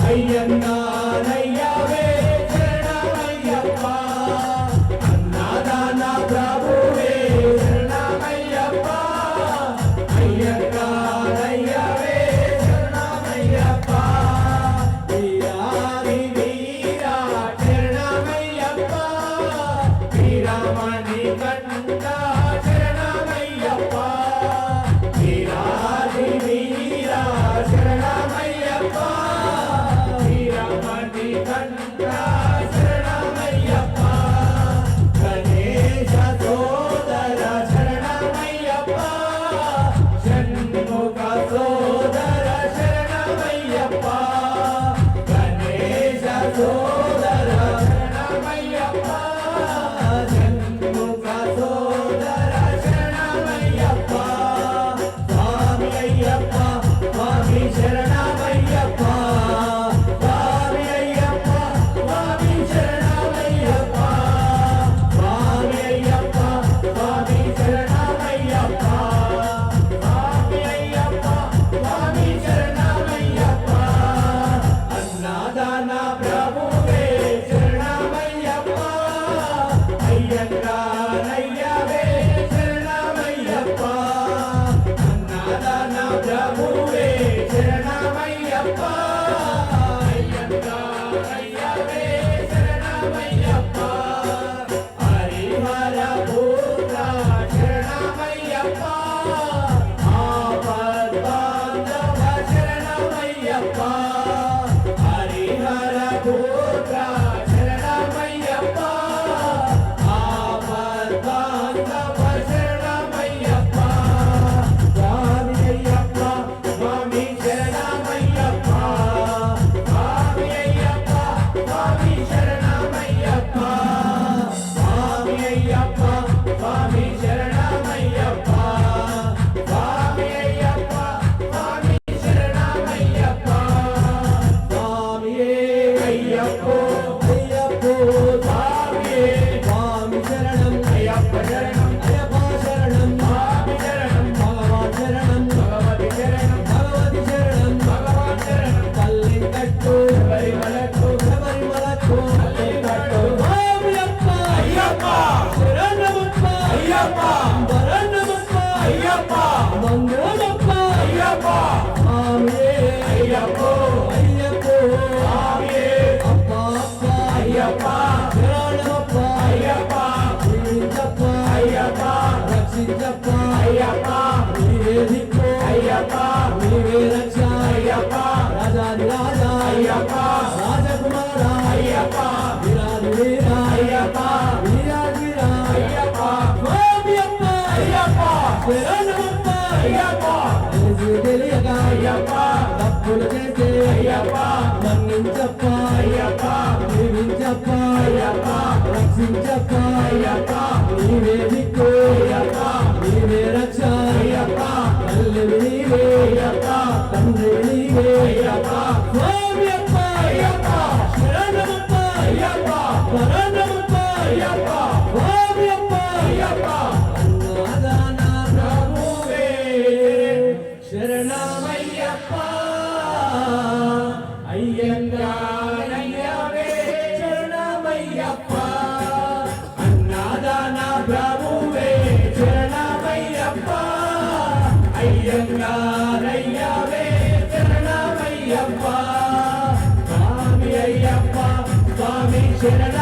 అయ్యంగారయ్యవే శరణమయ్యప్ప అన్నదాన ప్రభువే శరణమయ్యప్ప అయ్యంగారయ్యవే శరణమయ్యప్ప వీరాది వీరా శరణమయ్యప్ప వీరమణి కంట శరణమయ్యప్ప వీరాది వీరా శరణమయ్యప్ప వీరమణి కంట శరణమయ్యప్ప గణేశ సోదర శరణమయ్యప్ప షణ్ముఖ సోదర శరణమయ్యప్ప గణేశ సోదర శరణమయ్యప్ప షణ్ముఖ సోదర శరణమయ్యప్ప స్వామి అయ్యప్ప స్వామి శరణమయ్యప్ప స్వామి అయ్యప్ప స్వామి శరణమయ్యప్ప స్వామి అయ్యప్ప స్వామి శరణమయ్యప్ప స్వామి అయ్యప్ప స్వామి శరణమయ్యప్ప అన్నదాన ప్రభువే శరణమయ్యప్ప అయ్యంగారయ్యవే శరణమయ్యప్ప అన్నదాన ప్రభువే శరణమయ్యప్ప అయ్యంగారయ్యవే శరణమయ్యప్ప హరిహర పుత్ర శరణమయ్యప్ప ఆపద్బాంధవ శరణమయ్యప్ప హరిహర పుత్ర శరణమయ్యప్ప ఆపద్బాంధవ శరణమయ్యప్ప స్వామి అయ్యప్ప స్వామి శరణమయ్యప్ప స్వామి అయ్యప్ప స్వామి శరణమయ్యప్ప స్వామి అయ్యప్ప స్వామి శరణమయ్యప్ప స్వామి అయ్యప్ప స్వామి శరణమయ్యప్ప స్వామియే అయ్యప్పో అయ్యప్పో స్వామియే స్వామి శరణం అయ్యప్ప శరణం అయ్యప్ప శరణం స్వామి శరణం భగవాన్ శరణం భగవతి శరణం భగవతి శరణం భగవాన్ శరణం తల్లి కట్టు శబరిమలకు శబరిమలకు తల్లి కట్టు స్వామియప్ప అయ్యప్ప శరణమప్ప అయ్యప్ప వరణమప్ప అయ్యప్ప మంగళమప్ప అయ్యప్ప స్వామియే అయ్యప్పో అయ్యప్పో స్వామియే అప్ప అప్ప అయ్యప్ప శరణమప్ప అయ్యప్ప దీవించప్ప అయ్యప్ప రక్షించప్ప అయ్యప్ప నీవే దిక్కు అయ్యప్ప నీవే రక్ష అయ్యప్ప రాజాది రాజా అయ్యప్ప రాజకుమార అయ్యప్ప వీరాది వీర అయ్యప్ప వీరాది వీర అయ్యప్ప స్వామియప్ప అయ్యప్ప శరణమప్ప అయ్యప్ప తెలియక అయ్యప్ప తప్పులు చేసే అయ్యప్ప మన్నించప్ప అయ్యప్ప దీవించప్ప అయ్యప్ప రక్షించప్ప అయ్యప్ప నీవే దిక్కు అయ్యప్ప నీవే రక్ష అయ్యప్ప తల్లి నీవే అయ్యప్ప తండ్రి నీవే అయ్యప్ప స్వామియప్ప అయ్యప్ప శరణమప్ప అయ్యప్ప వరణమప్ప అయ్యప్ప స్వామియప్ప అయ్యప్ప అన్నదాన ప్రభువే శరణమయ్యప్ప అయ్యంగారయ్యవే శరణమయ్యప్ప అన్నదాన ప్రభువే శరణమయ్యప్ప అయ్యంగారయ్యవే శరణమయ్యప్ప స్వామి అయ్యప్ప స్వామి శరణ